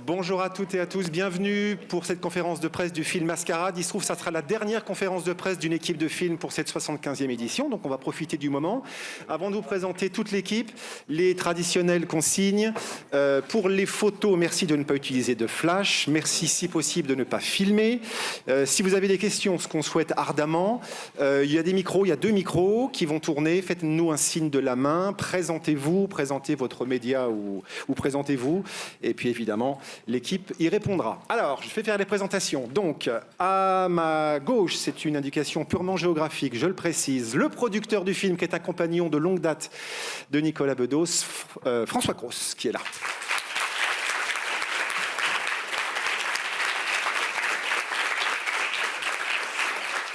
Bonjour à toutes et à tous, bienvenue pour cette conférence de presse du film Mascarade. Il se trouve que ça sera la dernière conférence de presse d'une équipe de film pour cette 75e édition, donc on va profiter du moment. Avant de vous présenter toute l'équipe, les traditionnelles consignes. Pour les photos, merci de ne pas utiliser de flash, merci si possible de ne pas filmer. Si vous avez des questions, ce qu'on souhaite ardemment, il y a des micros, il y a 2 micros qui vont tourner, faites-nous un signe de la main, présentez-vous, présentez votre média ou présentez-vous, et puis évidemment, l'équipe y répondra. Alors, je vais faire les présentations. Donc, à ma gauche, c'est une indication purement géographique, je le précise, le producteur du film, qui est un compagnon de longue date de Nicolas Bedos, François Cros, qui est là.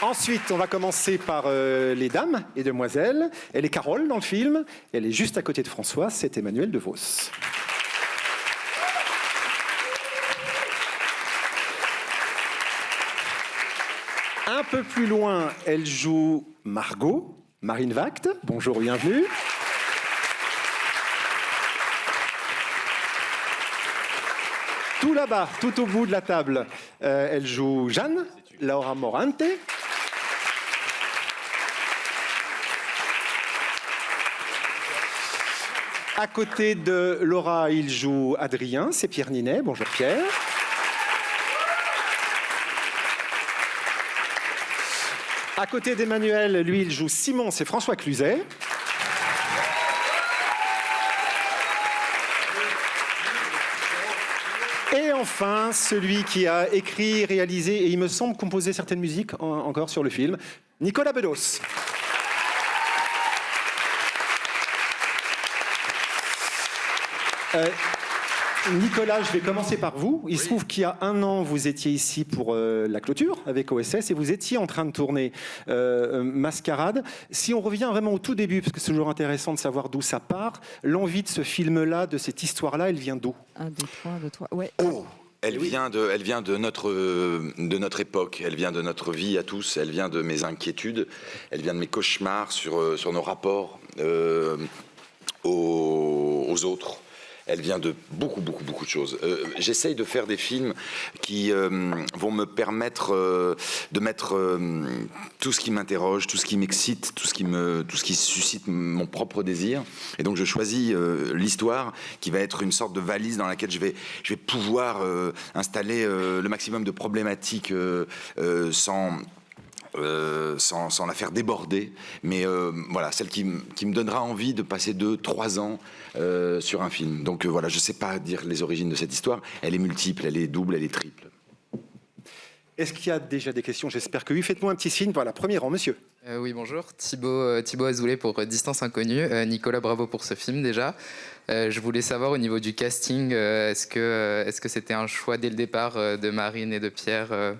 Ensuite, on va commencer par les dames et demoiselles. Elle est Carole dans le film. Elle est juste à côté de François, c'est Emmanuelle DeVos. Un peu plus loin, elle joue Margot, Marine Vact. Bonjour, bienvenue. Tout là-bas, tout au bout de la table, elle joue Jeanne, Laura Morante. À côté de Laura, il joue Adrien, c'est Pierre Ninet. Bonjour Pierre. À côté d'Emmanuel, lui, il joue Simon, c'est François Cluzet. Et enfin, celui qui a écrit, réalisé et il me semble composé certaines musiques encore sur le film, Nicolas Bedos. Nicolas, je vais commencer par vous. Il se trouve qu'il y a 1 an, vous étiez ici pour la clôture avec OSS et vous étiez en train de tourner Mascarade. Si on revient vraiment au tout début, parce que c'est toujours intéressant de savoir d'où ça part, l'envie de ce film-là, de cette histoire-là, elle vient d'où? 1, 2, 3, 2, 3, ouais. Oh, elle vient de notre époque, elle vient de notre vie à tous, elle vient de mes inquiétudes, elle vient de mes cauchemars sur nos rapports aux autres. Elle vient de beaucoup de choses. J'essaye de faire des films qui vont me permettre de mettre tout ce qui m'interroge, tout ce qui m'excite, tout ce qui suscite mon propre désir. Et donc je choisis l'histoire qui va être une sorte de valise dans laquelle je vais pouvoir installer le maximum de problématiques sans la faire déborder, mais voilà, celle qui me donnera envie de passer 2-3 ans sur un film. Donc voilà, je ne sais pas dire les origines de cette histoire, elle est multiple, elle est double, elle est triple. Est-ce qu'il y a déjà des questions? J'espère que oui. Faites-moi un petit signe. Voilà, premier rang, monsieur. Oui, bonjour. Thibaut Azoulay pour Distance Inconnue. Nicolas, bravo pour ce film déjà. Je voulais savoir au niveau du casting, est-ce que c'était un choix dès le départ de Marine et de Pierre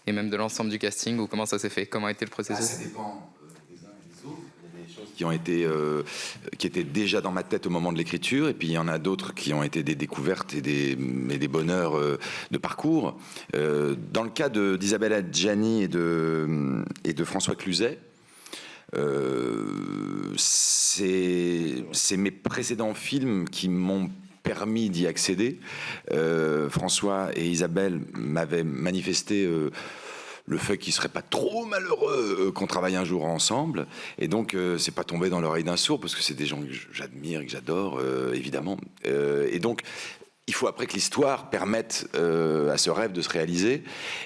et même de l'ensemble du casting, ou comment ça s'est fait? Comment a été le processus? Ça dépend des uns et des autres. Il y a des choses qui étaient déjà dans ma tête au moment de l'écriture, et puis il y en a d'autres qui ont été des découvertes et des bonheurs de parcours. Dans le cas d'Isabelle Adjani et de François Cluzet, c'est mes précédents films qui m'ont permis d'y accéder. François et Isabelle m'avaient manifesté le fait qu'ils ne seraient pas trop malheureux qu'on travaille un jour ensemble. Et donc, c'est pas tombé dans l'oreille d'un sourd, parce que c'est des gens que j'admire et que j'adore, évidemment. Et donc, il faut après que l'histoire permette à ce rêve de se réaliser.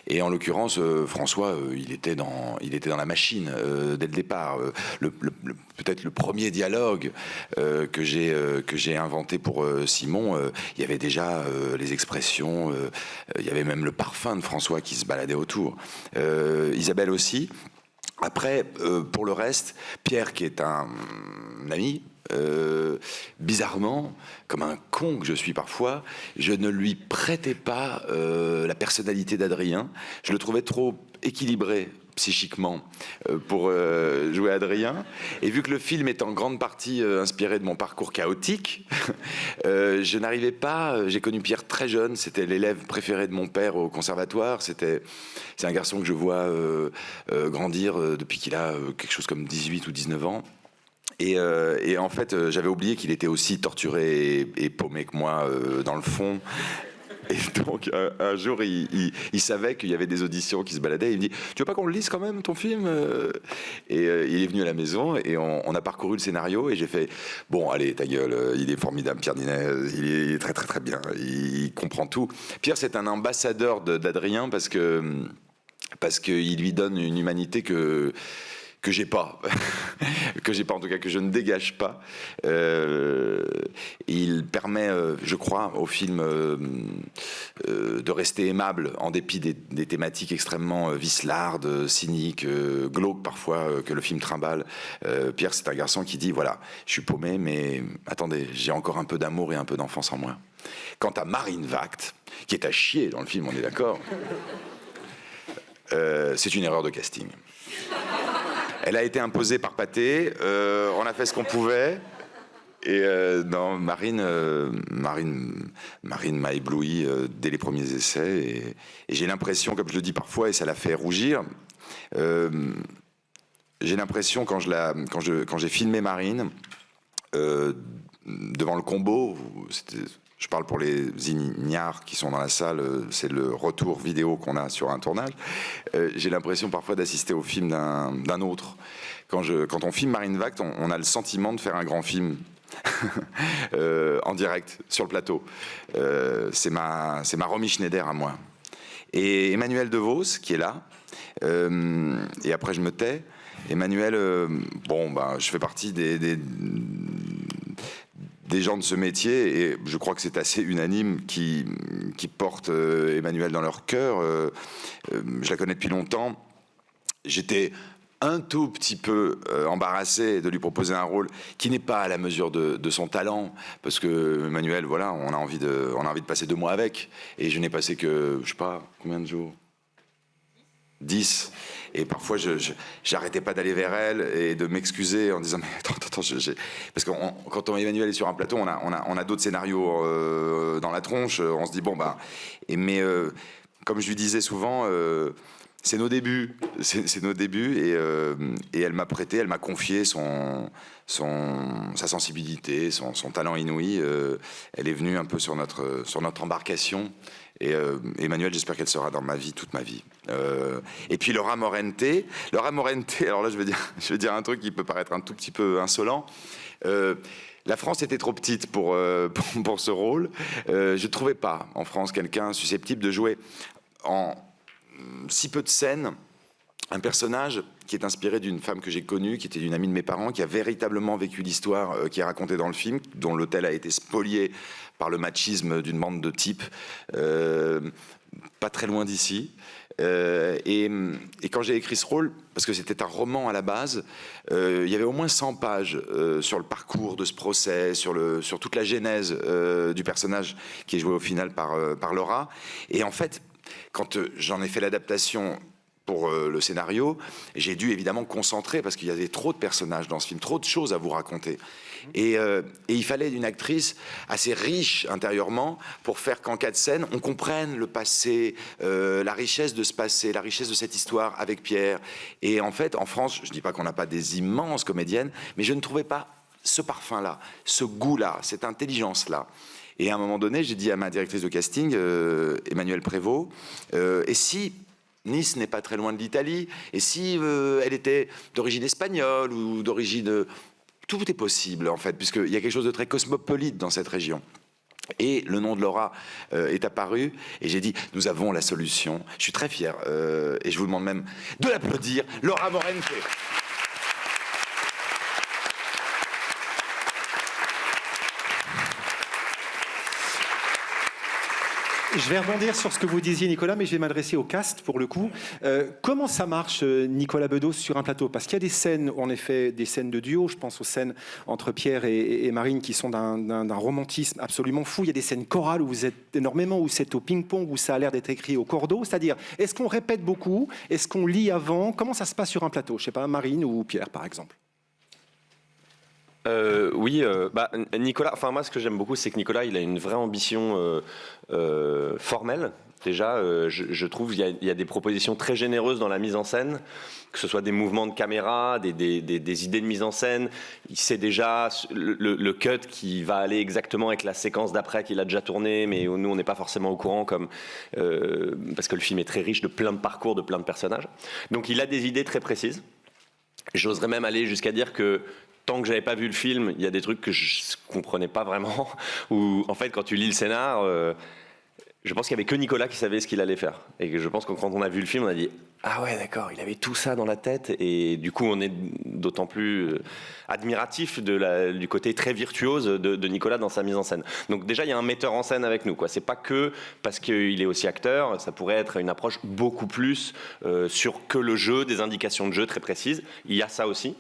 Et en l'occurrence, François, il était dans la machine dès le départ. Peut-être le premier dialogue que j'ai inventé pour Simon, il y avait déjà les expressions, il y avait même le parfum de François qui se baladait autour. Isabelle aussi. Après, pour le reste, Pierre, qui est un ami, bizarrement, comme un con que je suis parfois, je ne lui prêtais pas la personnalité d'Adrien. Je le trouvais trop équilibré psychiquement pour jouer Adrien. Et vu que le film est en grande partie inspiré de mon parcours chaotique, je n'arrivais pas... J'ai connu Pierre très jeune, c'était l'élève préféré de mon père au conservatoire. C'est un garçon que je vois grandir depuis qu'il a quelque chose comme 18 ou 19 ans. Et en fait, j'avais oublié qu'il était aussi torturé et paumé que moi dans le fond. Et donc, un jour, il savait qu'il y avait des auditions qui se baladaient. Il me dit, tu veux pas qu'on le lise quand même, ton film? Et il est venu à la maison et on a parcouru le scénario et j'ai fait, bon, allez, ta gueule, il est formidable, Pierre Ninet, il est très très très bien, il comprend tout. Pierre, c'est un ambassadeur d'Adrien parce qu'il lui donne une humanité que j'ai pas, que j'ai pas en tout cas, que je ne dégage pas. Il permet, je crois, au film de rester aimable en dépit des thématiques extrêmement vicelardes, cyniques, glauques parfois, que le film trimballe. Pierre, c'est un garçon qui dit, voilà, je suis paumé, mais attendez, j'ai encore un peu d'amour et un peu d'enfance en moi. Quant à Marine Vact, qui est à chier dans le film, on est d'accord, c'est une erreur de casting. Elle a été imposée par Pathé, on a fait ce qu'on pouvait. Et non, Marine m'a ébloui dès les premiers essais. Et j'ai l'impression, comme je le dis parfois, et ça la fait rougir, j'ai l'impression quand j'ai filmé Marine, devant le combo, je parle pour les ignares qui sont dans la salle, c'est le retour vidéo qu'on a sur un tournage. J'ai l'impression parfois d'assister au film d'un autre. Quand on filme Marine Vact, on a le sentiment de faire un grand film en direct, sur le plateau. C'est ma Romy Schneider à moi. Et Emmanuel DeVos, qui est là, et après je me tais. Emmanuel, je fais partie des gens de ce métier, et je crois que c'est assez unanime, qui portent Emmanuel dans leur cœur. Je la connais depuis longtemps. J'étais un tout petit peu embarrassé de lui proposer un rôle qui n'est pas à la mesure de son talent, parce que Emmanuel, voilà, on a envie de passer 2 mois avec, et je n'ai passé que, je sais pas, combien de jours ? 10. Et parfois, j'arrêtais pas d'aller vers elle et de m'excuser en disant mais attends, parce que quand Emmanuel est sur un plateau, on a d'autres scénarios dans la tronche. On se dit mais comme je lui disais souvent, c'est nos débuts, c'est nos débuts, et elle m'a confié sa sensibilité, son talent inouï. Elle est venue un peu sur notre embarcation. Et Emmanuel, j'espère qu'elle sera dans ma vie toute ma vie. Et puis Laura Morente, alors là je vais dire un truc qui peut paraître un tout petit peu insolent. La France était trop petite pour ce rôle. Je ne trouvais pas en France quelqu'un susceptible de jouer en si peu de scènes un personnage qui est inspiré d'une femme que j'ai connue, qui était une amie de mes parents, qui a véritablement vécu l'histoire qui est racontée dans le film, dont l'hôtel a été spolié par le machisme d'une bande de types, pas très loin d'ici. Et quand j'ai écrit ce rôle, parce que c'était un roman à la base, il y avait au moins 100 pages sur le parcours de ce procès, sur toute la genèse du personnage qui est joué au final par Laura. Et en fait, quand j'en ai fait l'adaptation pour le scénario, j'ai dû évidemment concentrer parce qu'il y avait trop de personnages dans ce film, trop de choses à vous raconter. Et il fallait une actrice assez riche intérieurement pour faire qu'en 4 scènes, on comprenne le passé, la richesse de ce passé, la richesse de cette histoire avec Pierre. Et en fait, en France, je ne dis pas qu'on n'a pas des immenses comédiennes, mais je ne trouvais pas ce parfum-là, ce goût-là, cette intelligence-là. Et à un moment donné, j'ai dit à ma directrice de casting, Emmanuelle Prévost, et si Nice n'est pas très loin de l'Italie, et si elle était d'origine espagnole ou d'origine... Tout est possible, en fait, puisqu'il y a quelque chose de très cosmopolite dans cette région. Et le nom de Laura est apparu, et j'ai dit, nous avons la solution. Je suis très fier, et je vous demande même de l'applaudir, Laura Morente. Je vais rebondir sur ce que vous disiez, Nicolas, mais je vais m'adresser au cast pour le coup. Comment ça marche, Nicolas Bedos, sur un plateau? Parce qu'il y a des scènes, en effet, des scènes de duo. Je pense aux scènes entre Pierre et Marine qui sont d'un romantisme absolument fou. Il y a des scènes chorales où vous êtes énormément, où c'est au ping-pong, où ça a l'air d'être écrit au cordeau. C'est-à-dire, est-ce qu'on répète beaucoup? Est-ce qu'on lit avant? Comment ça se passe sur un plateau? Je ne sais pas, Marine ou Pierre, par exemple. Oui, Nicolas, enfin moi ce que j'aime beaucoup c'est que Nicolas il a une vraie ambition formelle. Déjà, je trouve qu'il y a des propositions très généreuses dans la mise en scène, que ce soit des mouvements de caméra, des idées de mise en scène. Il sait déjà le cut qui va aller exactement avec la séquence d'après qu'il a déjà tourné, mais nous on n'est pas forcément au courant parce que le film est très riche de plein de parcours, de plein de personnages. Donc il a des idées très précises. J'oserais même aller jusqu'à dire que tant que j'avais pas vu le film, il y a des trucs que je comprenais pas vraiment. Ou en fait, quand tu lis le scénar, je pense qu'il y avait que Nicolas qui savait ce qu'il allait faire. Et que je pense que quand on a vu le film, on a dit ah ouais d'accord, il avait tout ça dans la tête. Et du coup, on est d'autant plus admiratif du côté très virtuose de Nicolas dans sa mise en scène. Donc déjà, il y a un metteur en scène avec nous, quoi. C'est pas que parce qu'il est aussi acteur. Ça pourrait être une approche beaucoup plus sur que le jeu, des indications de jeu très précises. Il y a ça aussi.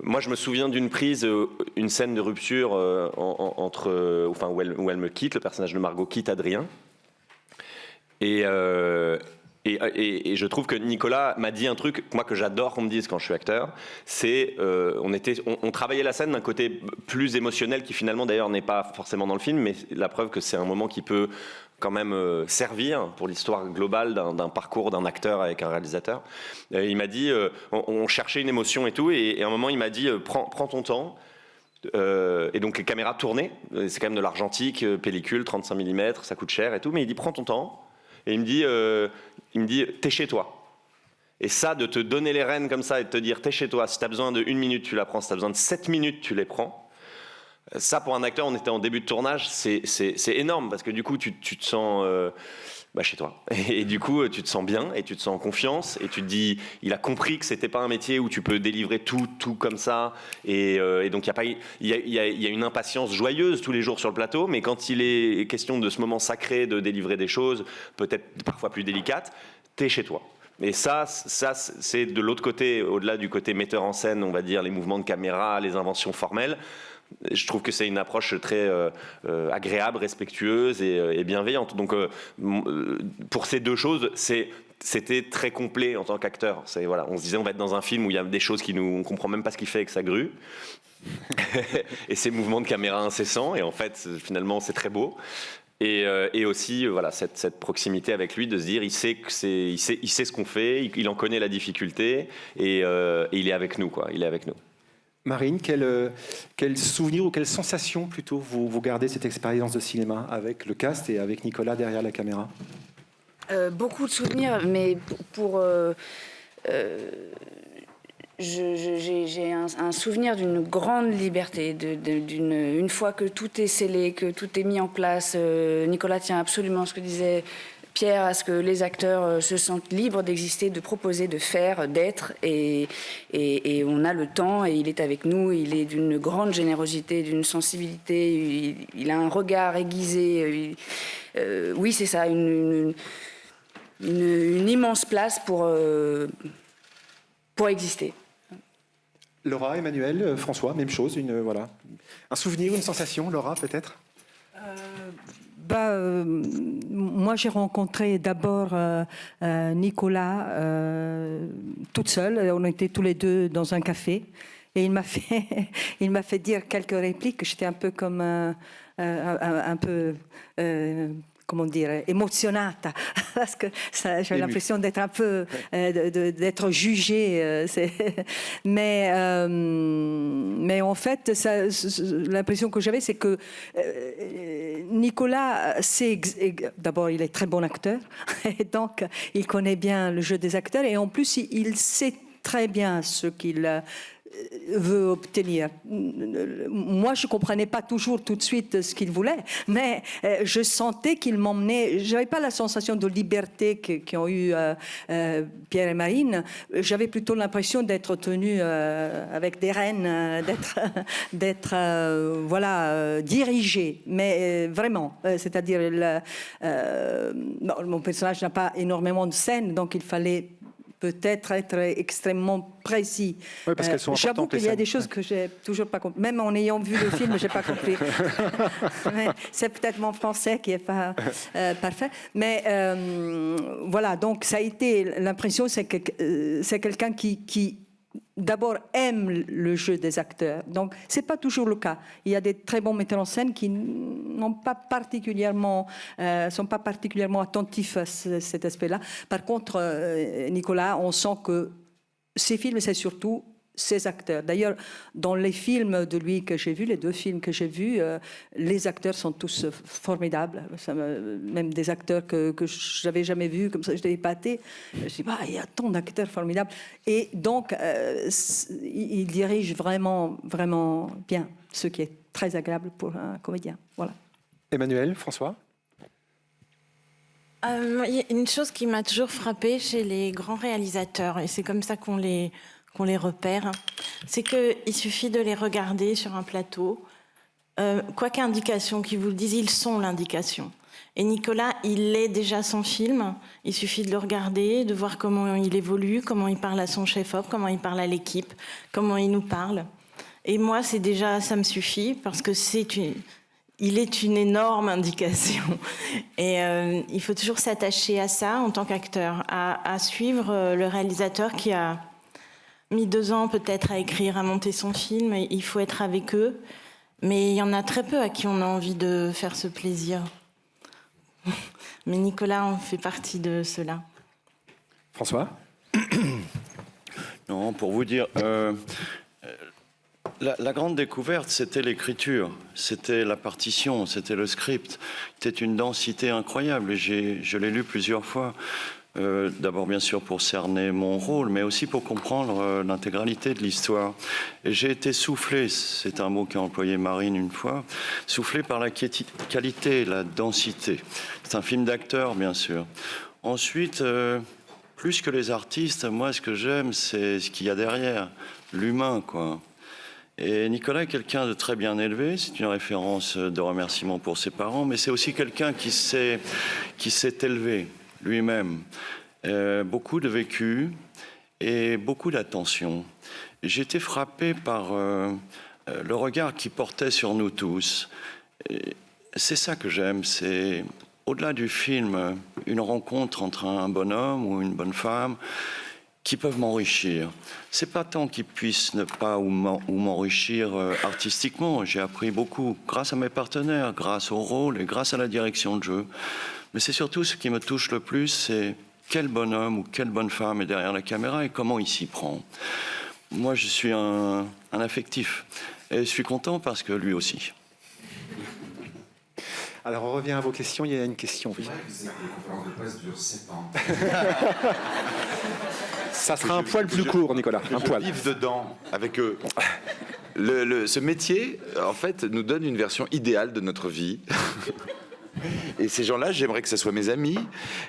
Moi, je me souviens d'une prise, une scène de rupture où elle me quitte, le personnage de Margot quitte Adrien. Et je trouve que Nicolas m'a dit un truc, moi, que j'adore qu'on me dise quand je suis acteur, c'est on travaillait la scène d'un côté plus émotionnel qui finalement d'ailleurs n'est pas forcément dans le film, mais la preuve que c'est un moment qui peut quand même servir pour l'histoire globale d'un parcours d'un acteur avec un réalisateur. Il m'a dit, on cherchait une émotion et tout, et à un moment il m'a dit, prends ton temps. Et donc les caméras tournaient, c'est quand même de l'argentique, pellicule, 35 mm, ça coûte cher et tout, mais il dit prends ton temps, et il me dit t'es chez toi. Et ça, de te donner les rênes comme ça et de te dire t'es chez toi, si t'as besoin de 1 minute tu la prends, si t'as besoin de 7 minutes tu les prends. Ça, pour un acteur, on était en début de tournage, c'est énorme parce que du coup, tu te sens chez toi. Et du coup, tu te sens bien et tu te sens en confiance et tu te dis, il a compris que c'était pas un métier où tu peux délivrer tout comme ça. Et donc, il y a une impatience joyeuse tous les jours sur le plateau, mais quand il est question de ce moment sacré de délivrer des choses, peut-être parfois plus délicates, t'es chez toi. Et ça, c'est de l'autre côté, au-delà du côté metteur en scène, on va dire, les mouvements de caméra, les inventions formelles. Je trouve que c'est une approche très agréable, respectueuse et bienveillante. Donc, pour ces deux choses, c'était très complet en tant qu'acteur. Voilà, on se disait, on va être dans un film où il y a des choses on comprend même pas ce qu'il fait avec sa grue. Et ces mouvements de caméra incessants. Et en fait, finalement, c'est très beau. Et aussi, voilà, cette proximité avec lui, de se dire, il sait ce qu'on fait, il en connaît la difficulté, et il est avec nous, quoi. Il est avec nous. Marine, quel souvenir ou quelle sensation plutôt vous gardez cette expérience de cinéma avec le cast et avec Nicolas derrière la caméra? Beaucoup de souvenirs, mais j'ai un souvenir d'une grande liberté, une fois que tout est scellé, que tout est mis en place. Nicolas tient absolument à ce que disait Pierre, à ce que les acteurs se sentent libres d'exister, de proposer, de faire, d'être, et on a le temps, et il est avec nous. Il est d'une grande générosité, d'une sensibilité, il a un regard aiguisé. Oui, c'est ça, une immense place pour exister. Laura, Emmanuel, François, même chose, voilà. Un souvenir, une sensation, Laura, peut-être? Moi, j'ai rencontré d'abord Nicolas toute seule. On était tous les deux dans un café. Et il m'a fait dire quelques répliques. J'étais un peu comme un peu comment dire, émotionnata, parce que j'avais l'impression d'être un peu, d'être jugée. Mais en fait, l'impression que j'avais, c'est que Nicolas, d'abord, il est très bon acteur, et donc il connaît bien le jeu des acteurs, et en plus, il sait très bien ce qu'il veut obtenir. Moi, je comprenais pas toujours tout de suite ce qu'il voulait, mais je sentais qu'il m'emmenait. J'avais pas la sensation de liberté qu'ont eu Pierre et Marine. J'avais plutôt l'impression d'être tenue avec des rênes, d'être voilà, dirigée, mais vraiment. C'est-à-dire, mon personnage n'a pas énormément de scènes, donc il fallait peut-être être extrêmement précis. Oui, parce qu'elles sont importantes. J'avoue qu'il y a des choses que j'ai toujours pas compris. Même en ayant vu le film, j'ai pas compris. C'est peut-être mon français qui est pas parfait. Mais voilà, donc ça a été l'impression, c'est quelqu'un qui d'abord aiment le jeu des acteurs. Donc, c'est pas toujours le cas. Il y a des très bons metteurs en scène qui sont pas particulièrement attentifs à cet aspect-là. Par contre, Nicolas, on sent que ces films, c'est surtout ses acteurs. D'ailleurs, dans les films de lui que j'ai vus, les 2 films que j'ai vus, les acteurs sont tous formidables. Même des acteurs que je n'avais jamais vus, comme ça, j'étais épatée. Je me suis dit, il y a tant d'acteurs formidables. Et donc, il dirige vraiment, vraiment bien, ce qui est très agréable pour un comédien. Voilà. Emmanuel, François? Il y a une chose qui m'a toujours frappée chez les grands réalisateurs, et c'est comme ça qu'on les repère, c'est qu'il suffit de les regarder sur un plateau. Quoi qu'indication qu'ils vous le disent, ils sont l'indication. Et Nicolas, il est déjà son film. Il suffit de le regarder, de voir comment il évolue, comment il parle à son chef-op, comment il parle à l'équipe, comment il nous parle. Et moi, c'est déjà, ça me suffit, parce que il est une énorme indication. Et il faut toujours s'attacher à ça en tant qu'acteur, à suivre le réalisateur qui a mis 2 ans peut-être à écrire, à monter son film. Et il faut être avec eux. Mais il y en a très peu à qui on a envie de faire ce plaisir. Mais Nicolas en fait partie de cela. François? Non, pour vous dire, la grande découverte, c'était l'écriture, c'était la partition, c'était le script. C'était une densité incroyable et je l'ai lu plusieurs fois. D'abord, bien sûr, pour cerner mon rôle, mais aussi pour comprendre l'intégralité de l'histoire. Et j'ai été soufflé, c'est un mot qu'a employé Marine une fois, soufflé par la qualité, la densité. C'est un film d'acteur, bien sûr. Ensuite, plus que les artistes, moi, ce que j'aime, c'est ce qu'il y a derrière, l'humain, quoi. Et Nicolas est quelqu'un de très bien élevé, c'est une référence de remerciement pour ses parents, mais c'est aussi quelqu'un qui s'est élevé lui-même. Beaucoup de vécu et beaucoup d'attention. J'ai été frappé par le regard qu'il portait sur nous tous. C'est ça que j'aime, c'est au-delà du film, une rencontre entre un bonhomme ou une bonne femme qui peuvent m'enrichir. C'est pas tant qu'ils puissent ne pas ou m'enrichir artistiquement. J'ai appris beaucoup grâce à mes partenaires, grâce au rôle et grâce à la direction de jeu. Mais c'est surtout ce qui me touche le plus, c'est quel bonhomme ou quelle bonne femme est derrière la caméra et comment il s'y prend. Moi, je suis un affectif et je suis content parce que lui aussi. Alors, on revient à vos questions. Il y a une question. Oui. Les conférences de presse durent 7 ans. Ça sera un poil plus court, Nicolas. Un poil. Vivre dedans avec eux. Ce métier, en fait, nous donne une version idéale de notre vie. Et ces gens-là, j'aimerais que ce soit mes amis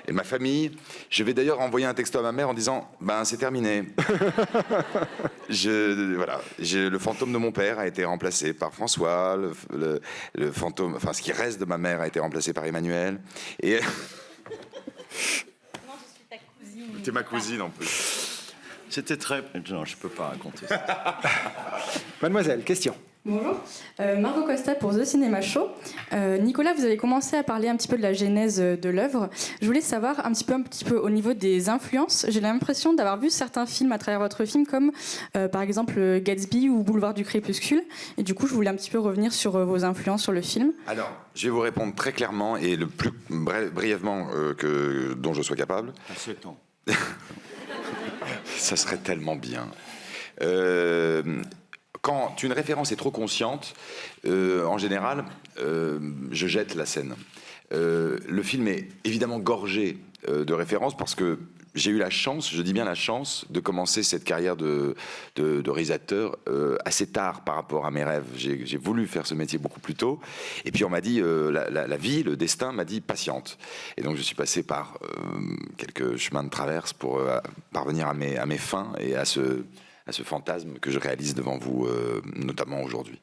et ma famille. Je vais d'ailleurs envoyer un texto à ma mère en disant « Ben, c'est terminé. » Le fantôme de mon père a été remplacé par François. Le fantôme, enfin, ce qui reste de ma mère a été remplacé par Emmanuel. Et... Non, je suis ta cousine. T'es ma cousine en plus. C'était très... Non, je ne peux pas raconter ça. Mademoiselle, question. Bonjour, Margot Costa pour The Cinema Show. Nicolas, vous avez commencé à parler un petit peu de la genèse de l'œuvre. Je voulais savoir un petit peu au niveau des influences. J'ai l'impression d'avoir vu certains films à travers votre film, comme par exemple Gatsby ou Boulevard du Crépuscule. Et du coup, je voulais un petit peu revenir sur vos influences sur le film. Alors, je vais vous répondre très clairement et le plus brièvement dont je sois capable. À 7 ans. Ça serait tellement bien. Quand une référence est trop consciente, en général, je jette la scène. Le film est évidemment gorgé de références parce que j'ai eu la chance, je dis bien la chance, de commencer cette carrière de réalisateur assez tard par rapport à mes rêves. J'ai voulu faire ce métier beaucoup plus tôt. Et puis on m'a dit, la vie, le destin m'a dit patiente. Et donc je suis passé par quelques chemins de traverse pour parvenir à mes fins et à ce fantasme que je réalise devant vous, notamment aujourd'hui.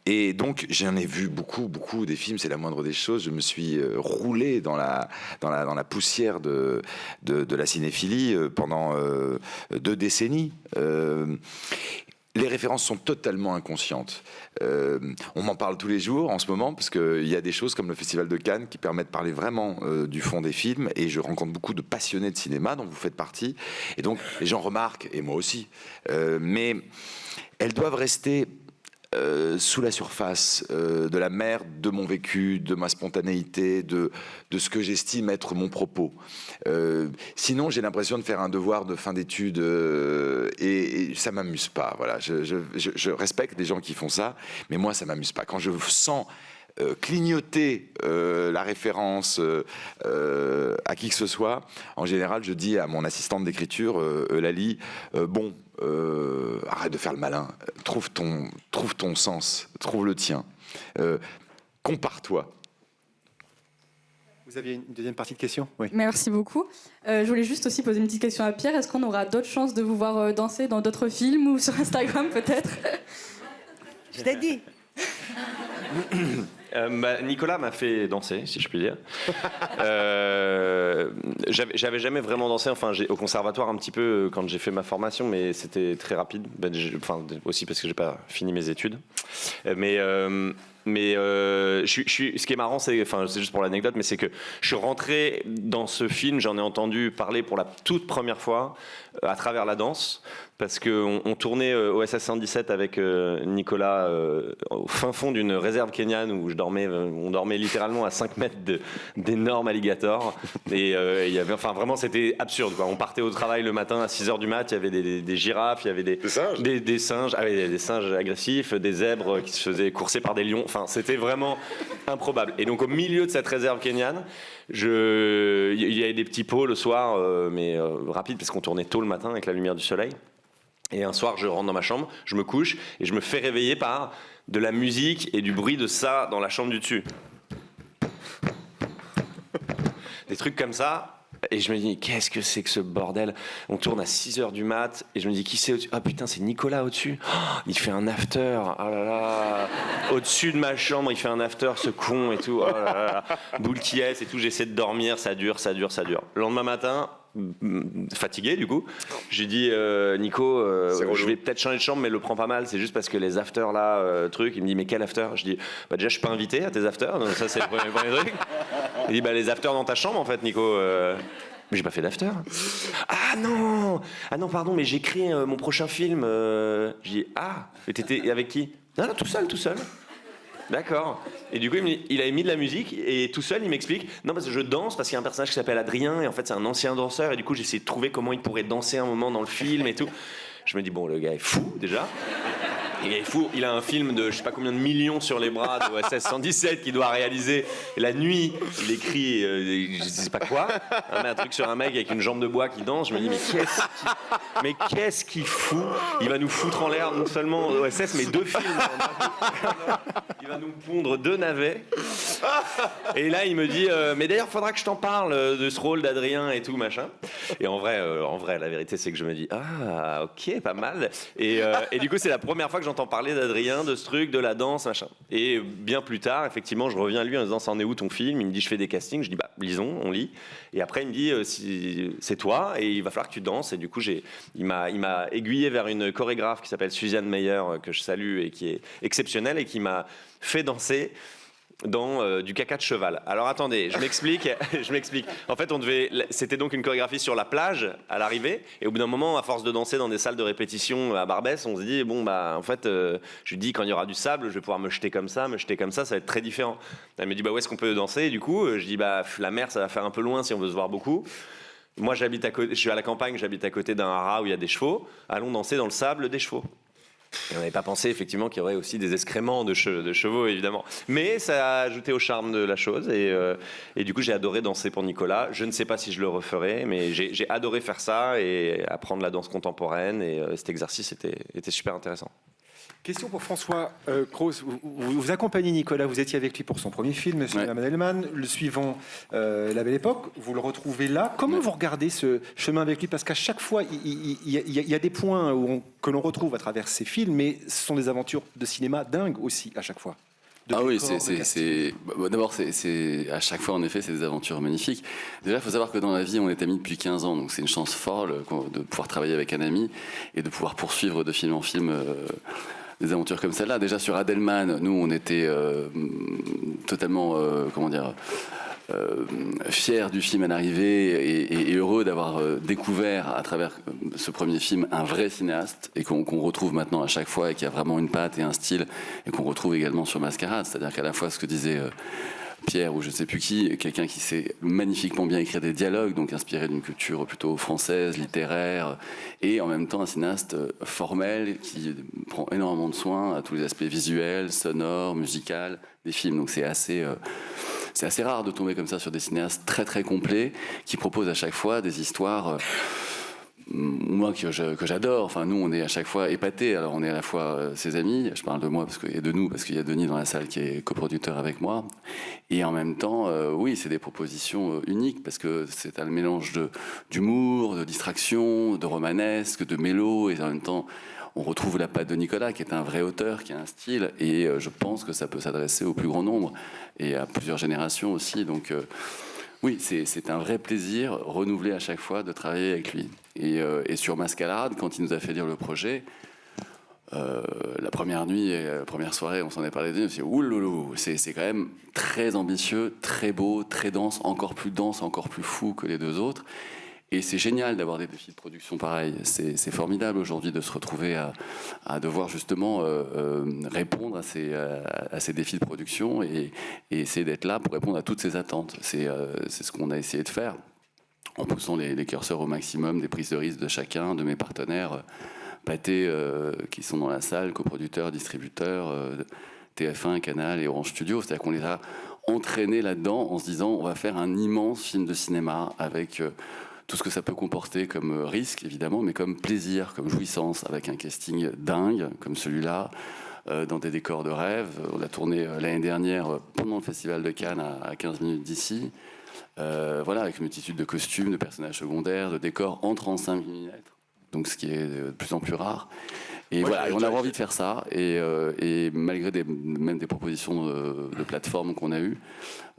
Et donc, j'en ai vu beaucoup des films, c'est la moindre des choses. Je me suis roulé dans la poussière de la cinéphilie pendant 2 décennies. les références sont totalement inconscientes. On m'en parle tous les jours en ce moment, parce qu'il y a des choses comme le Festival de Cannes qui permettent de parler vraiment du fond des films, et je rencontre beaucoup de passionnés de cinéma, dont vous faites partie, et donc les gens remarquent, et moi aussi, mais elles doivent rester sous la surface de la mer de mon vécu, de ma spontanéité, de ce que j'estime être mon propos. Sinon, j'ai l'impression de faire un devoir de fin d'études et ça m'amuse pas. Voilà, je respecte les gens qui font ça, mais moi, ça m'amuse pas. Quand je sens clignoter la référence à qui que ce soit, en général, je dis à mon assistante d'écriture, Eulalie, arrête de faire le malin, trouve ton sens, trouve le tien, compare-toi. Vous aviez une deuxième partie de question? Oui. Merci beaucoup. Je voulais juste aussi poser une petite question à Pierre. Est-ce qu'on aura d'autres chances de vous voir danser dans d'autres films ou sur Instagram peut-être? Je t'ai dit. Nicolas m'a fait danser, si je puis dire. J'avais jamais vraiment dansé, enfin au conservatoire un petit peu quand j'ai fait ma formation, mais c'était très rapide. Aussi parce que j'ai pas fini mes études. Ce qui est marrant, c'est juste pour l'anecdote, mais c'est que je suis rentré dans ce film, j'en ai entendu parler pour la toute première fois à travers la danse, parce qu'on tournait OSS 117 avec Nicolas au fin fond d'une réserve kenyane où on dormait littéralement à 5 mètres d'énormes alligators, et il y avait, vraiment c'était absurde, quoi. On partait au travail le matin à 6h du mat, il y avait des girafes, il y avait des singes, des singes agressifs, des zèbres qui se faisaient courser par des lions. C'était vraiment improbable. Et donc, au milieu de cette réserve kenyane, il y avait des petits pots le soir, mais rapides, parce qu'on tournait tôt le matin avec la lumière du soleil. Et un soir, je rentre dans ma chambre, je me couche, et je me fais réveiller par de la musique et du bruit de ça dans la chambre du dessus. Des trucs comme ça. Et je me dis, qu'est-ce que c'est que ce bordel? On tourne à 6h du mat, et je me dis, qui c'est au-dessus? Ah putain, c'est Nicolas au-dessus. Oh, il fait un after, oh là là. Au-dessus de ma chambre, il fait un after, ce con et tout. Oh là là. Boule qui est et tout, j'essaie de dormir, ça dure. Le lendemain matin, fatigué du coup, j'ai dit, Nico, je vais peut-être changer de chambre, mais le prends pas mal, c'est juste parce que les afters là, il me dit, mais quel after? Je dis, déjà je suis pas invité à tes afters, donc ça c'est le premier truc. Il dit, les afters dans ta chambre en fait, Nico. Mais j'ai pas fait d'after. Ah non, pardon, mais j'écris mon prochain film. Je dis, et t'étais avec qui? Non, tout seul. D'accord. Et du coup, il avait mis de la musique, et tout seul, il m'explique, non, parce que je danse, parce qu'il y a un personnage qui s'appelle Adrien, et en fait, c'est un ancien danseur, et du coup, j'essaie de trouver comment il pourrait danser un moment dans le film et tout. Je me dis, bon, le gars est fou, déjà. Il est fou, il a un film de je sais pas combien de millions sur les bras de OSS 117 qu'il doit réaliser. Et la nuit, il écrit je sais pas quoi, un truc sur un mec avec une jambe de bois qui danse. Je me dis, mais qu'est-ce qu'il fout? Il va nous foutre en l'air non seulement OSS, mais 2 films. Il va nous pondre 2 navets. Et là, il me dit, mais d'ailleurs, faudra que je t'en parle de ce rôle d'Adrien et tout, machin. Et en vrai, la vérité, c'est que je me dis, ok, pas mal. Et du coup, c'est la première fois que j'entends parler d'Adrien, de ce truc, de la danse, machin. Et bien plus tard, effectivement, je reviens à lui en disant, ça en est où ton film? Il me dit, je fais des castings. Je dis, lisons, on lit. Et après, il me dit, c'est toi, et il va falloir que tu danses. Et du coup, il m'a aiguillé vers une chorégraphe qui s'appelle Suzanne Meyer, que je salue et qui est exceptionnelle, et qui m'a fait danser dans du caca de cheval. Alors attendez, je m'explique. En fait, c'était donc une chorégraphie sur la plage à l'arrivée, et au bout d'un moment, à force de danser dans des salles de répétition à Barbès, on se dit en fait, je lui dis, quand il y aura du sable, je vais pouvoir me jeter comme ça, ça va être très différent. Elle me dit, où est-ce qu'on peut danser? Et du coup, je dis, la mer, ça va faire un peu loin si on veut se voir beaucoup. Moi, je suis à la campagne, j'habite à côté d'un haras où il y a des chevaux. Allons danser dans le sable des chevaux. Et on n'avait pas pensé effectivement qu'il y aurait aussi des excréments de chevaux, évidemment. Mais ça a ajouté au charme de la chose, et du coup j'ai adoré danser pour Nicolas. Je ne sais pas si je le referai, mais j'ai adoré faire ça et apprendre la danse contemporaine, et cet exercice était super intéressant. Question pour François Cros. Vous accompagnez Nicolas, vous étiez avec lui pour son premier film, Monsieur et Madame Edelman. Le suivant, La Belle Époque, vous le retrouvez là. Comment vous regardez ce chemin avec lui? Parce qu'à chaque fois, il y a des points que l'on retrouve à travers ces films, mais ce sont des aventures de cinéma dingues aussi, à chaque fois. Ah oui, décors, de casting. d'abord, c'est à chaque fois, en effet, c'est des aventures magnifiques. Déjà, il faut savoir que dans la vie, on est amis depuis 15 ans, donc c'est une chance folle de pouvoir travailler avec un ami et de pouvoir poursuivre de film en film des aventures comme celle-là. Déjà, sur Adelman, nous, on était totalement, fiers du film à l'arrivée et heureux d'avoir découvert à travers ce premier film un vrai cinéaste et qu'on retrouve maintenant à chaque fois et qui a vraiment une patte et un style et qu'on retrouve également sur Mascarade. C'est-à-dire qu'à la fois ce que disait Pierre ou je ne sais plus qui, quelqu'un qui sait magnifiquement bien écrire des dialogues, donc inspiré d'une culture plutôt française, littéraire, et en même temps un cinéaste formel qui prend énormément de soin à tous les aspects visuels, sonores, musicaux des films. Donc c'est assez rare de tomber comme ça sur des cinéastes très très complets qui proposent à chaque fois des histoires moi que j'adore. Enfin, nous on est à chaque fois épatés. Alors on est à la fois ses amis, je parle de moi et de nous parce qu'il y a Denis dans la salle qui est coproducteur avec moi, et en même temps oui, c'est des propositions uniques parce que c'est un mélange d'humour, de distraction, de romanesque, de mélo, et en même temps on retrouve la patte de Nicolas, qui est un vrai auteur, qui a un style, et je pense que ça peut s'adresser au plus grand nombre, et à plusieurs générations aussi. Donc oui, c'est un vrai plaisir renouvelé à chaque fois de travailler avec lui. Et sur Mascarade, quand il nous a fait lire le projet, la première nuit et la première soirée, on s'en est parlé, on s'est dit, ouloulou, c'est quand même très ambitieux, très beau, très dense, encore plus fou que les deux autres. Et c'est génial d'avoir des défis de production pareils. C'est formidable aujourd'hui de se retrouver à devoir justement répondre à ces défis de production et essayer d'être là pour répondre à toutes ces attentes. C'est ce qu'on a essayé de faire en poussant les curseurs au maximum des prises de risque de chacun, de mes partenaires Pathé qui sont dans la salle, coproducteurs, distributeurs, TF1, Canal et Orange Studio. C'est-à-dire qu'on les a entraînés là-dedans en se disant on va faire un immense film de cinéma avec tout ce que ça peut comporter comme risque, évidemment, mais comme plaisir, comme jouissance, avec un casting dingue, comme celui-là, dans des décors de rêve. On a tourné l'année dernière, pendant le Festival de Cannes, à 15 minutes d'ici. Voilà, avec une multitude de costumes, de personnages secondaires, de décors en 35 mm, donc ce qui est de plus en plus rare. Et Moi, voilà, on avait envie de faire ça, et malgré même des propositions de plateformes qu'on a eues,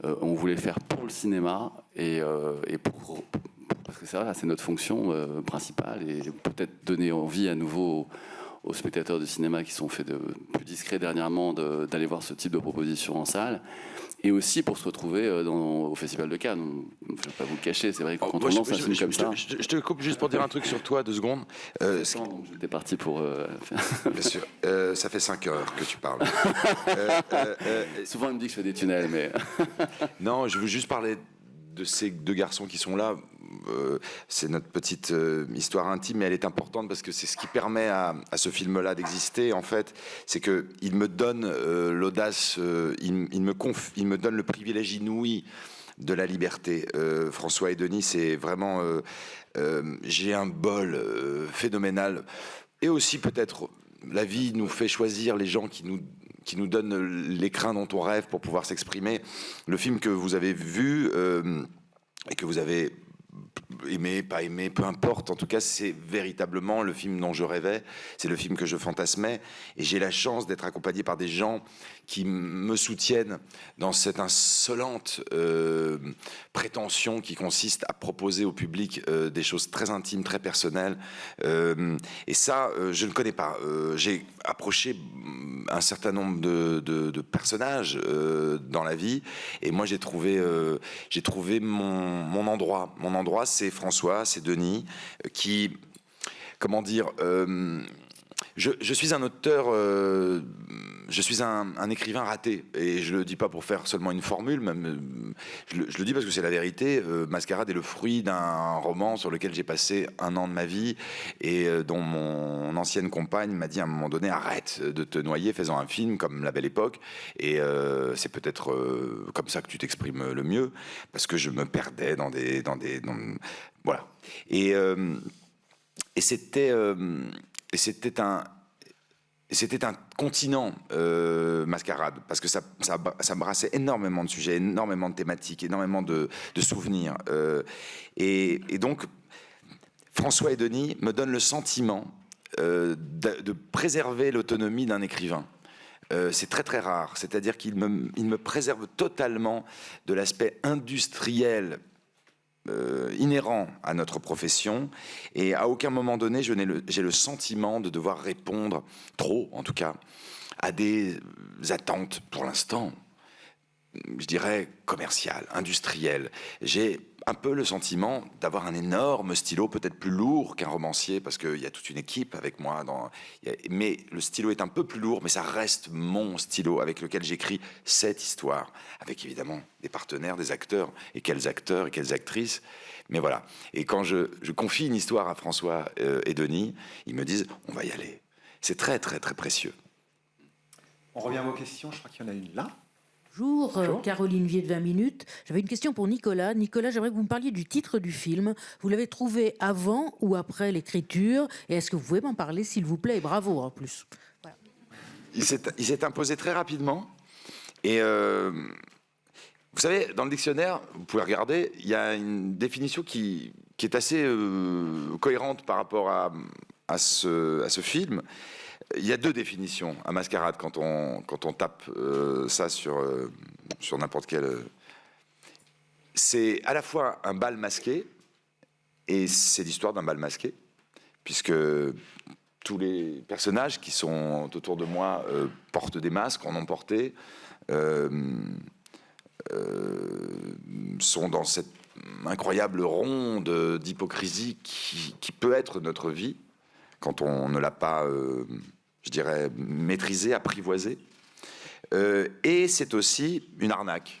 on voulait le faire pour le cinéma, parce que c'est notre fonction principale, et peut-être donner envie à nouveau aux spectateurs de cinéma qui sont faits plus discrets dernièrement d'aller voir ce type de proposition en salle, et aussi pour se retrouver au Festival de Cannes. Je ne vais pas vous le cacher, c'est vrai que quand on lance un film comme ça... Je te coupe juste pour dire un truc sur toi, 2 secondes. J'étais parti pour... Bien sûr, ça fait 5 heures que tu parles. Souvent on me dit que je fais des tunnels, mais... Non, je veux juste parler de ces 2 garçons qui sont là. C'est notre petite histoire intime, mais elle est importante parce que c'est ce qui permet à ce film-là d'exister. En fait, c'est que il me donne l'audace, il me donne le privilège inouï de la liberté. François et Denis, c'est vraiment, j'ai un bol phénoménal, et aussi peut-être la vie nous fait choisir les gens qui nous donnent l'écrin dont on rêve pour pouvoir s'exprimer. Le film que vous avez vu et que vous avez aimé, pas aimé, peu importe. En tout cas, c'est véritablement le film dont je rêvais. C'est le film que je fantasmais. Et j'ai la chance d'être accompagné par des gens qui me soutiennent dans cette insolente prétention qui consiste à proposer au public des choses très intimes, très personnelles. Et ça, je ne connais pas. J'ai approché un certain nombre de personnages dans la vie, et moi j'ai trouvé mon endroit. Mon endroit, c'est François, c'est Denis, qui, comment dire, je suis un auteur, je suis un écrivain raté, et je le dis pas pour faire seulement une formule, même, je le dis parce que c'est la vérité. Mascarade est le fruit d'un roman sur lequel j'ai passé 1 an de ma vie, et dont mon ancienne compagne m'a dit à un moment donné: arrête de te noyer, fais-en un film comme La Belle Époque. Et c'est peut-être comme ça que tu t'exprimes le mieux, parce que je me perdais dans voilà. Et c'était un continent, Mascarade, parce que ça brassait énormément de sujets, énormément de thématiques, énormément de souvenirs. Et donc, François et Denis me donnent le sentiment de préserver l'autonomie d'un écrivain. c'est très très rare. C'est-à-dire qu'il me préserve totalement de l'aspect industriel inhérent à notre profession, et à aucun moment donné j'ai le sentiment de devoir répondre, trop en tout cas, à des attentes pour l'instant, je dirais commerciales, industrielles. J'ai un peu le sentiment d'avoir un énorme stylo, peut-être plus lourd qu'un romancier, parce qu'il y a toute une équipe avec moi. Mais le stylo est un peu plus lourd, mais ça reste mon stylo avec lequel j'écris cette histoire, avec évidemment des partenaires, des acteurs et quels actrices. Mais voilà. Et quand je confie une histoire à François et Denis, ils me disent « on va y aller ». C'est très, très, très précieux. On revient à vos questions, je crois qu'il y en a une là. Bonjour, Caroline Vier de 20 minutes. J'avais une question pour Nicolas. Nicolas, j'aimerais que vous me parliez du titre du film. Vous l'avez trouvé avant ou après l'écriture? Et est-ce que vous pouvez m'en parler, s'il vous plaît? Et bravo, en plus. Voilà. Il s'est imposé très rapidement. Et vous savez, dans le dictionnaire, vous pouvez regarder, il y a une définition qui est assez cohérente par rapport à ce film. Il y a deux définitions à Mascarade quand on tape ça sur n'importe quel... C'est à la fois un bal masqué, et c'est l'histoire d'un bal masqué, puisque tous les personnages qui sont autour de moi portent des masques, en ont porté, sont dans cette incroyable ronde d'hypocrisie qui peut être notre vie, quand on ne l'a pas... je dirais, maîtrisé, apprivoisé. Et c'est aussi une arnaque.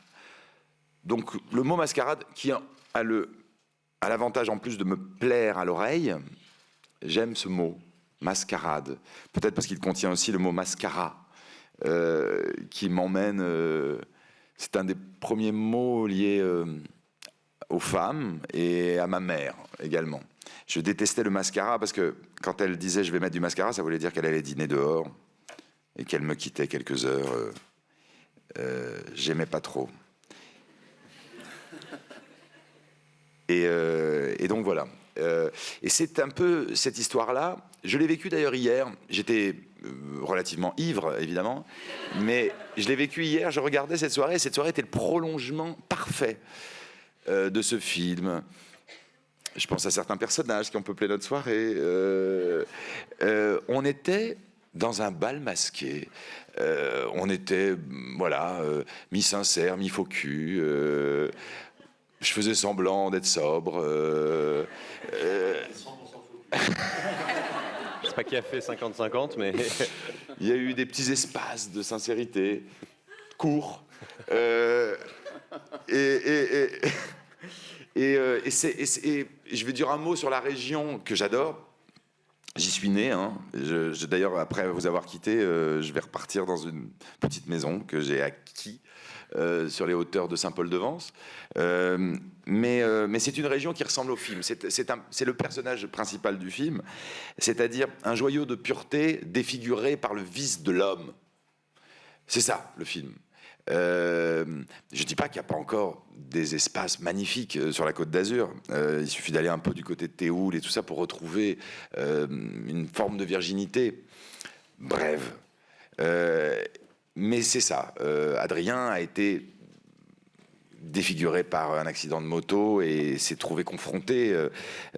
Donc le mot mascarade, qui a l'avantage en plus de me plaire à l'oreille, j'aime ce mot, mascarade. Peut-être parce qu'il contient aussi le mot mascara, qui m'emmène... c'est un des premiers mots liés aux femmes et à ma mère également. Je détestais le mascara parce que quand elle disait « je vais mettre du mascara », ça voulait dire qu'elle allait dîner dehors et qu'elle me quittait quelques heures. J'aimais pas trop. Et donc voilà. Et c'est un peu cette histoire-là. Je l'ai vécue d'ailleurs hier. J'étais relativement ivre, évidemment. Mais je l'ai vécue hier, je regardais cette soirée. Et cette soirée était le prolongement parfait de ce film. Je pense à certains personnages qui ont peuplé notre soirée. On était dans un bal masqué. On était, voilà, mi-sincère, mi-faux cul. Je faisais semblant d'être sobre. C'est pas qui a fait 50-50, mais... Il y a eu des petits espaces de sincérité, courts. Et je vais dire un mot sur la région que j'adore. J'y suis né. Hein. D'ailleurs, après vous avoir quitté, je vais repartir dans une petite maison que j'ai acquis sur les hauteurs de Saint-Paul-de-Vence. Mais c'est une région qui ressemble au film. C'est le personnage principal du film, c'est-à-dire un joyau de pureté défiguré par le vice de l'homme. C'est ça, le film. Je ne dis pas qu'il n'y a pas encore des espaces magnifiques sur la Côte d'Azur. Il suffit d'aller un peu du côté de Théoul et tout ça pour retrouver une forme de virginité. Bref. Mais c'est ça. Adrien a été défiguré par un accident de moto et s'est trouvé confronté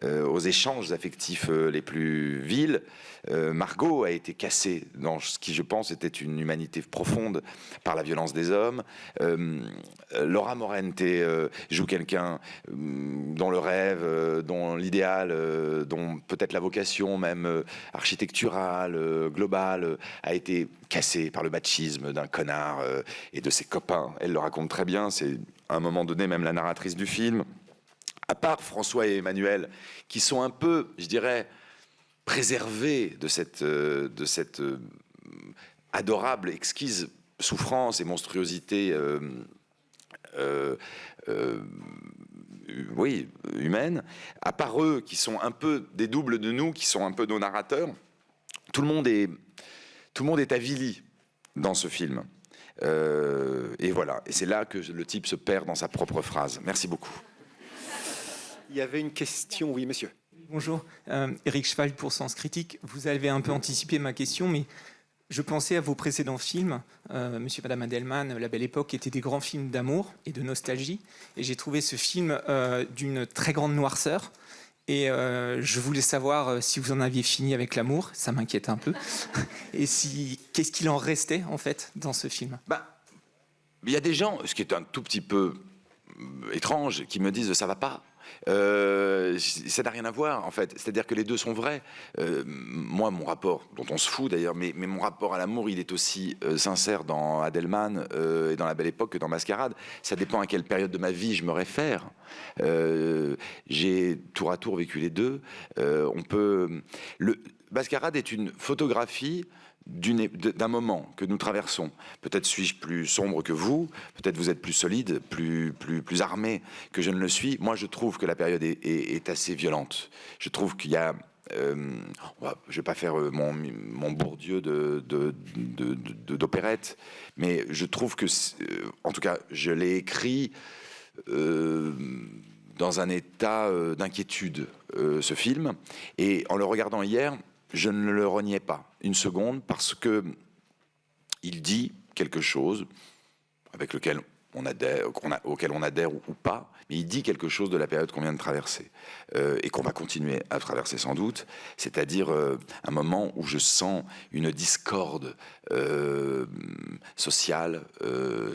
aux échanges affectifs les plus vils. Margot a été cassée dans ce qui, je pense, était une humanité profonde par la violence des hommes. Laura Morente joue quelqu'un dont le rêve, dont l'idéal, dont peut-être la vocation même architecturale, globale, a été cassée par le machisme d'un connard et de ses copains. Elle le raconte très bien, c'est à un moment donné même la narratrice du film. À part François et Emmanuel, qui sont un peu, je dirais, préservés de cette adorable, exquise souffrance et monstruosité oui, humaine, à part eux qui sont un peu des doubles de nous, qui sont un peu nos narrateurs, tout le monde est avili dans ce film. Et voilà, et c'est là que le type se perd dans sa propre phrase. Merci beaucoup. Il y avait une question, oui, monsieur. Bonjour, Éric Cheval pour Sens Critique. Vous avez un peu anticipé ma question, mais Je pensais à vos précédents films, Monsieur et Madame Adelman, La Belle Époque, étaient des grands films d'amour et de nostalgie. Et j'ai trouvé ce film d'une très grande noirceur. Et je voulais savoir si vous en aviez fini avec l'amour, ça m'inquiète un peu. Et qu'est-ce qu'il en restait, en fait, dans ce film? Il y a des gens, ce qui est un tout petit peu étrange, qui me disent « ça va pas ». Ça n'a rien à voir en fait, c'est-à-dire que les deux sont vrais. Moi, mon rapport, dont on se fout d'ailleurs, mais mon rapport à l'amour, il est aussi sincère dans Adelman et dans La Belle Époque que dans Mascarade. Ça dépend à quelle période de ma vie je me réfère. J'ai tour à tour vécu les deux. Mascarade est une photographie d'un moment que nous traversons. Peut-être suis-je plus sombre que vous, peut-être vous êtes plus solide, plus armé que je ne le suis. Moi, je trouve que la période est assez violente. Je trouve qu'il y a... je ne vais pas faire mon Bourdieu d'opérette, mais je trouve que, en tout cas, je l'ai écrit dans un état d'inquiétude, ce film. Et en le regardant hier, je ne le reniais pas une seconde parce que il dit quelque chose avec lequel on adhère, auquel on adhère ou pas, mais il dit quelque chose de la période qu'on vient de traverser et qu'on va continuer à traverser sans doute, c'est-à-dire un moment où je sens une discorde sociale,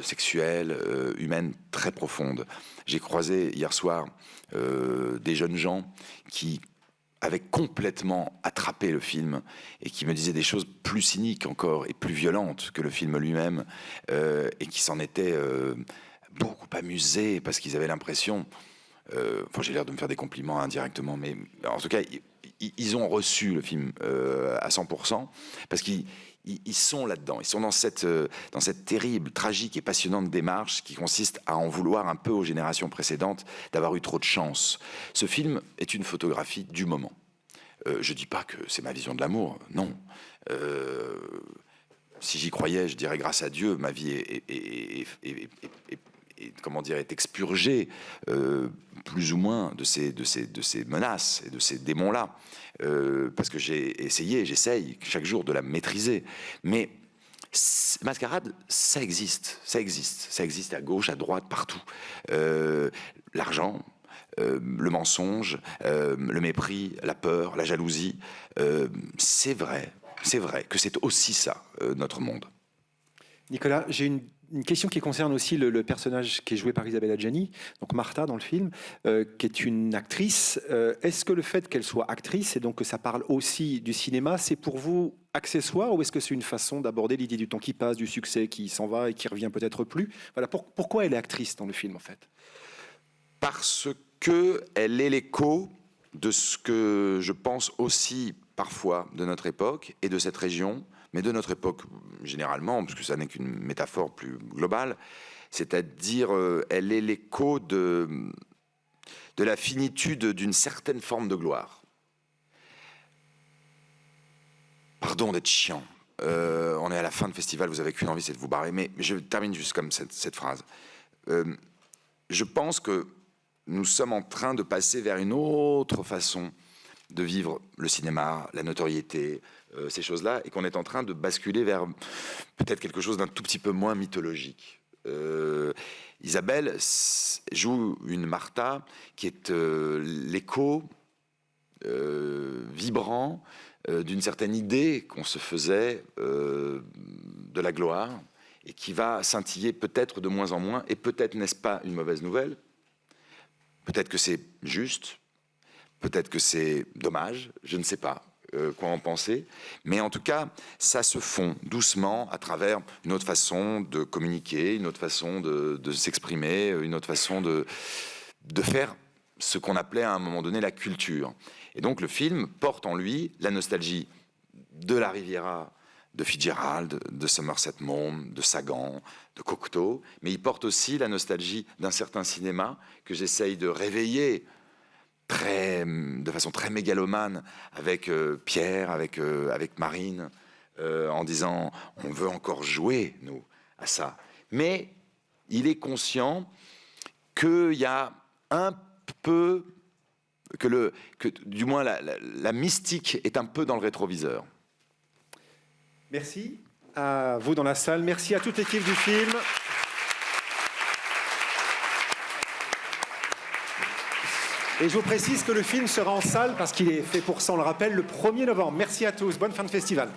sexuelle, humaine très profonde. J'ai croisé hier soir des jeunes gens qui avaient complètement attrapé le film et qui me disaient des choses plus cyniques encore et plus violentes que le film lui-même et qui s'en étaient beaucoup amusés parce qu'ils avaient l'impression, j'ai l'air de me faire des compliments indirectement, mais en tout cas ils ont reçu le film à 100% parce qu'ils sont là-dedans, ils sont dans cette terrible, tragique et passionnante démarche qui consiste à en vouloir un peu aux générations précédentes d'avoir eu trop de chance. Ce film est une photographie du moment. Je dis pas que c'est ma vision de l'amour, non. Si j'y croyais, je dirais grâce à Dieu, ma vie est expurgée plus ou moins de ces menaces et de ces démons-là, parce que j'essaye chaque jour de la maîtriser. Mais Mascarade, ça existe à gauche, à droite, partout. L'argent, le mensonge, le mépris, la peur, la jalousie, c'est vrai que c'est aussi ça, notre monde. Nicolas, j'ai une question qui concerne aussi le personnage qui est joué par Isabelle Adjani, donc Martha dans le film, qui est une actrice. Est-ce que le fait qu'elle soit actrice et donc que ça parle aussi du cinéma, c'est pour vous accessoire ou est-ce que c'est une façon d'aborder l'idée du temps qui passe, du succès qui s'en va et qui revient peut-être plus? Voilà, pourquoi elle est actrice dans le film en fait? Parce qu'elle est l'écho de ce que je pense aussi parfois de notre époque et de cette région, mais de notre époque généralement, parce que ça n'est qu'une métaphore plus globale, c'est-à-dire elle est l'écho de la finitude d'une certaine forme de gloire. Pardon d'être chiant, on est à la fin de festival, vous avez qu'une envie, c'est de vous barrer, mais je termine juste comme cette phrase. Je pense que nous sommes en train de passer vers une autre façon de vivre le cinéma, la notoriété, ces choses-là, et qu'on est en train de basculer vers peut-être quelque chose d'un tout petit peu moins mythologique. Isabelle joue une Martha qui est l'écho vibrant d'une certaine idée qu'on se faisait de la gloire et qui va scintiller peut-être de moins en moins, et peut-être n'est-ce pas une mauvaise nouvelle, peut-être que c'est juste, peut-être que c'est dommage, je ne sais pas quoi en penser, mais en tout cas, ça se fond doucement à travers une autre façon de communiquer, une autre façon de s'exprimer, une autre façon de faire ce qu'on appelait à un moment donné la culture. Et donc le film porte en lui la nostalgie de la Riviera, de Fitzgerald, de Somerset Maugham, de Sagan, de Cocteau, mais il porte aussi la nostalgie d'un certain cinéma que j'essaye de réveiller de façon très mégalomane avec Pierre, avec Marine, en disant on veut encore jouer, nous, à ça. Mais il est conscient qu'il y a un peu, que du moins la mystique est un peu dans le rétroviseur. Merci. à vous dans la salle. Merci à toute l'équipe du film. Et je vous précise que le film sera en salle, parce qu'il est fait pour ça, on le rappelle, le 1er novembre. Merci à tous. Bonne fin de festival.